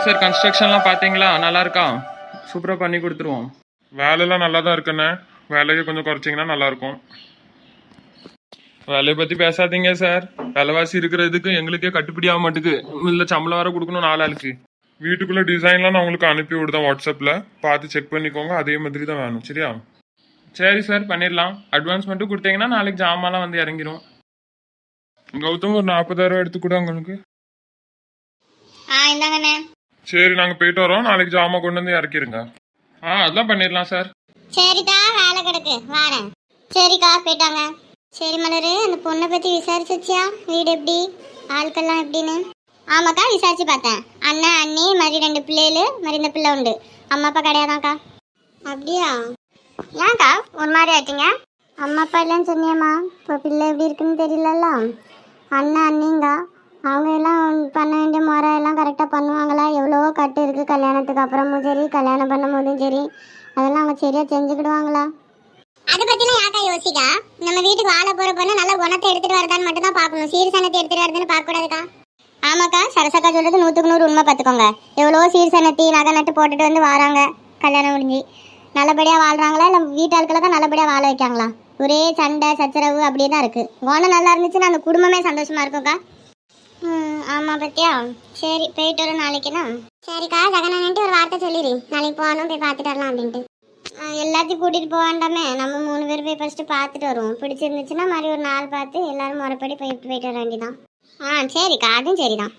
Sir கன்ஸ்ட்ரக்ஷன்லாம் பார்த்தீங்களா? நல்லா இருக்கா? சூப்பராக பண்ணி கொடுத்துருவோம். வேலையெல்லாம் நல்லா தான் இருக்குண்ணே. வேலையை கொஞ்சம் குறைச்சிங்கன்னா நல்லாயிருக்கும். வேலையை பற்றி பேசாதீங்க சார். விலைவாசி இருக்கிறதுக்கு எங்களுக்கே கட்டுப்படி ஆக மாட்டுக்கு. இல்லை சம்பளம் வர கொடுக்கணும் 4 ஆளுக்கு. வீட்டுக்குள்ளே டிசைன்லாம் நான் உங்களுக்கு அனுப்பி விடுதேன் வாட்ஸ்அப்பில். பார்த்து செக் பண்ணிக்கோங்க. அதே மாதிரி தான் வேணும். சரியா? சரி சார், பண்ணிடலாம். அட்வான்ஸ் மட்டும் கொடுத்தீங்கன்னா நாளைக்கு ஜாமான்லாம் வந்து இறங்கிடும். கௌதம் ஒரு 40,000 எடுத்து கூட உங்களுக்கு. இந்தாங்கண்ணே. சரி, நாங்கள் போயிட்டு வரோம். நாளைக்கு ஜாமான் கொண்டு வந்து இறக்கிருங்க. அதெல்லாம் பண்ணிடலாம் சார். சரிக்கா, வேலை கிடக்கு, வாரேன். சரிக்கா, போயிட்டாங்க. சரி மலரு, அந்த பொண்ணை பற்றி விசாரிச்சியா? வீடு எப்படி, ஆட்கள்லாம் எப்படின்னு? ஆமாக்கா, விசாரிச்சு பார்த்தேன். அண்ணன் அண்ணி மாதிரி 2 பிள்ளைகள் மாதிரி இந்த பிள்ளை உண்டு. அம்மா அப்பா கிடையாதான்க்கா. அப்படியா? ஏன்க்கா ஒரு மாதிரி ஆயிட்டீங்க? அம்மா அப்பா இல்லைன்னு சொன்னியம்மா. இப்போ பிள்ளை எப்படி இருக்குன்னு தெரியலல்ல. அண்ணன் அண்ணிங்க அவங்க எல்லாம் பண்ண வேண்டிய முறை எல்லாம் கரெக்டாக பண்ணுவாங்களா? எவ்வளவோ கட்டு இருக்குது கல்யாணத்துக்கு அப்புறமும் சரி, கல்யாணம் பண்ணும் போதும் சரி. அதெல்லாம் அவங்க சரியாக செஞ்சுக்கிடுவாங்களா? அதை பற்றிலாம் யாக்கா யோசிக்கா? நம்ம வீட்டுக்கு வாழ போகிற பொண்ணு நல்ல குணத்தை எடுத்துகிட்டு வரதான்னு மட்டும் தான் பார்க்கணும். சீர்சனத்தை எடுத்துகிட்டு வரதுன்னு பார்க்கக்கூடாதுக்கா. ஆமாக்கா, சரசக்கா சொல்கிறது 100க்கு 100 உண்மை. பார்த்துக்கோங்க. எவ்வளோ சீர்சனத்தி நகை நட்டு போட்டுட்டு வந்து வராங்க. கல்யாணம் முடிஞ்சு நல்லபடியாக வாழ்கிறாங்களா இல்லை வீட்டாட்களை தான் நல்லபடியாக வாழ வைக்காங்களா? ஒரே சண்டை சச்சரவு அப்படியே தான் இருக்குது. குணம் நல்லா இருந்துச்சுன்னா அந்த குடும்பமே சந்தோஷமாக இருக்கும்க்கா. ஆமாம் பத்தியா? சரி, போயிட்டு வரும் நாளைக்குண்ணா. சரிக்கா, ஜெகனான்ட்டு ஒரு வார்த்தை சொல்லிடு. நாளைக்கு போகணும், போய் பார்த்துட்டு வரலாம் அப்படின்ட்டு. எல்லாத்தையும் கூட்டிகிட்டு போக வேண்டாமே. நம்ம 3 பேர் போய் ஃபஸ்ட்டு பார்த்துட்டு வருவோம். பிடிச்சிருந்துச்சுன்னா மாதிரி ஒரு நாள் பார்த்து எல்லாரும் முறைப்படி போயிட்டு வர வேண்டியதான். சரிக்கா, அதுவும் சரிதான்.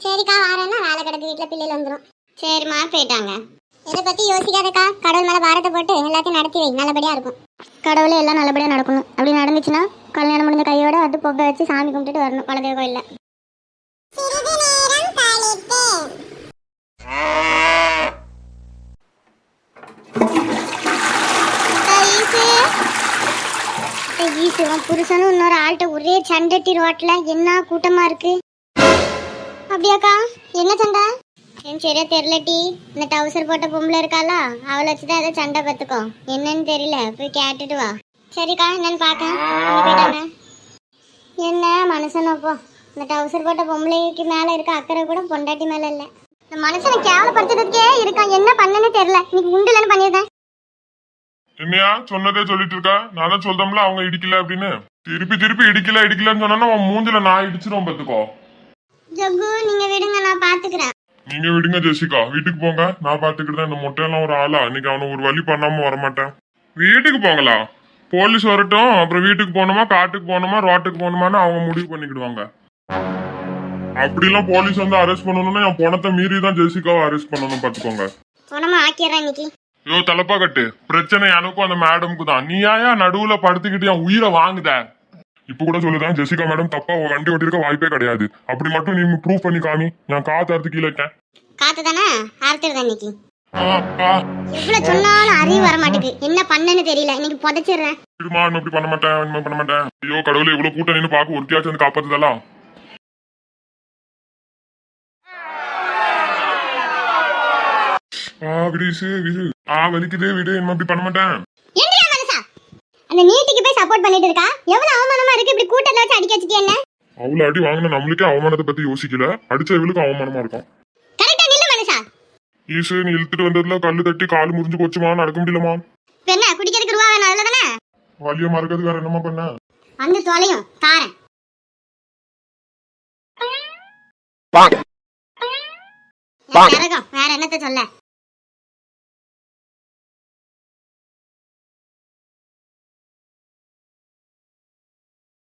சரிக்கா, வாரேன்னா வேலை கிடக்கு, வீட்டில் பிள்ளைகள் வந்துடும். சரிம்மா, போயிட்டாங்க. இதை பற்றி யோசிக்காதக்கா. கடவுள் மேலே பாரத்தை போட்டு எல்லாத்தையும் நடத்தி வை, நல்லபடியாக இருக்கும். கடவுளே எல்லாம் நல்லபடியாக நடக்கணும். அப்படி நடந்துச்சுன்னா கல்யாணம் முடிஞ்ச கையோட வந்து பொங்கை வச்சு சாமி கும்பிட்டுட்டு வரணும் குலதெய்வ கோயிலில். புருஷனும் இன்னொரு ஆள்கிட்ட ஒரே சண்டட்டி ரோட்ல என்ன கூட்டமா இருக்கு. அப்படியாக்கா? என்ன சண்டை? ஏன் சரியா தெரியலட்டி. இந்த டவுசர் போட்ட பொம்பளை இருக்காளா, அவளை வச்சுதான் ஏதோ சண்டை பார்த்துக்கோ. என்னன்னு தெரியல, போய் கேட்டுட்டு வா. சரிக்கா, என்னன்னு பார்க்க. என்ன மனுஷனப்போ, இந்த டவுசர் போட்ட பொம்பளைக்கு மேல இருக்க அக்கறை கூட பொண்டாட்டி மேல இல்ல. இந்த மனுஷனை கேவலப்படுத்துறதுக்கே இருக்கான். என்ன பண்ணனே தெரியல. இன்னைக்கு உண்டுலன்னு பண்ணிருக்கேன். என்னையா சொன்னதே சொல்லிட்டு இருக்கா? நான் தான் சொல்றோம்ல அவங்க இடிக்கல அப்படின்னு. திருப்பி திருப்பி இடிக்கலன்னு சொன்னா அவன் மூஞ்சில நான் இடிச்சிரும். பார்த்துக்கோ. ஜக்கு, நீங்க விடுங்க, நான் பாத்துக்கிறேன். நீங்க விடுங்க ஜெசிகா, வீட்டுக்கு போங்க. நான் பாத்துக்கிட்டேன். இந்த மொட்டையெல்லாம் ஒரு ஆளா? இன்னைக்கு அவனை ஒரு வழி பண்ணாம வரமாட்டேன். வீட்டுக்கு போங்களா? போலீஸ் வரட்டும். அப்புறம் வீட்டுக்கு போகணுமா, காட்டுக்கு போகணுமா, ரோட்டுக்கு போகணுமான்னு அவங்க முடிவு பண்ணிக்கிடுவாங்க. அப்படிலாம் போலீஸ் வந்து அரெஸ்ட் பண்ணணும்னா என் பணத்தை மீறி தான் ஜெசிகாவை அரெஸ்ட் பண்ணணும். பாத்துக்கோங்க. பணமா ஆக்கிடுறேன் இன்னைக்கு. ஐயோ தலப்பா கட்டு, பிரச்சனை எனக்கும் அந்த மேடமுக்கு தான். நீ ஏன் நடுவுல படுத்துக்கிட்டு என் உயிரை வாங்குத? இப்ப கூட சொல்லுதான் ஜெசிகா மேடம் தப்பா வண்டி ஓட்டிருக்க வாய்ப்பே கிடையாது. அப்படி மட்டும் நீ ப்ரூவ் பண்ணி காமி. நான் காத்து அறுத்து கீழே இருக்கேன். காத்து தானே அறுத்துருக்கேன் இன்னைக்கு. எவ்வளவு சொன்னாலும் அறிவு வர மாட்டேங்குது. என்ன பண்ணன்னு தெரியல. இன்னைக்கு புதைச்சிடுறேன். இப்படி பண்ண மாட்டேன். ஐயோ கடவுளே, இவ்வளவு கூட்டம் நின்று பாக்க ஒருத்தியாச்சும் வந்து காப்பாத்துதெல்லாம். வலிக்குதே விடு. என்ன அப்படி பண்ண மாட்டேன். அந்த நீட்டிக்கு போய் சப்போர்ட் பண்ணிட்டு இருக்கா. எவ்வளவு அவமானமா இருக்கு. இப்படி கூட்டத்துல வச்சு அடிக்க வச்சிட்டே. என்ன அவ்வளவு அடி வாங்கின நம்மளுக்கே அவமானத்தை பத்தி யோசிக்கல. அடிச்ச இவளுக்கு அவமானமா இருக்கும். கரெக்டா நில்லு மனுஷா. ஈசு, நீ இழுத்துட்டு வந்ததுல கல்லு தட்டி கால் முறிஞ்சு போச்சுமா. நடக்க முடியலமா. என்ன குடிக்கிறதுக்கு ரூபா வேணும் அதுல தானே? வலியமா இருக்கிறது வேற என்னமா பண்ண? அந்த தொலையும் தாரேன். வேற என்னத்த சொல்ல.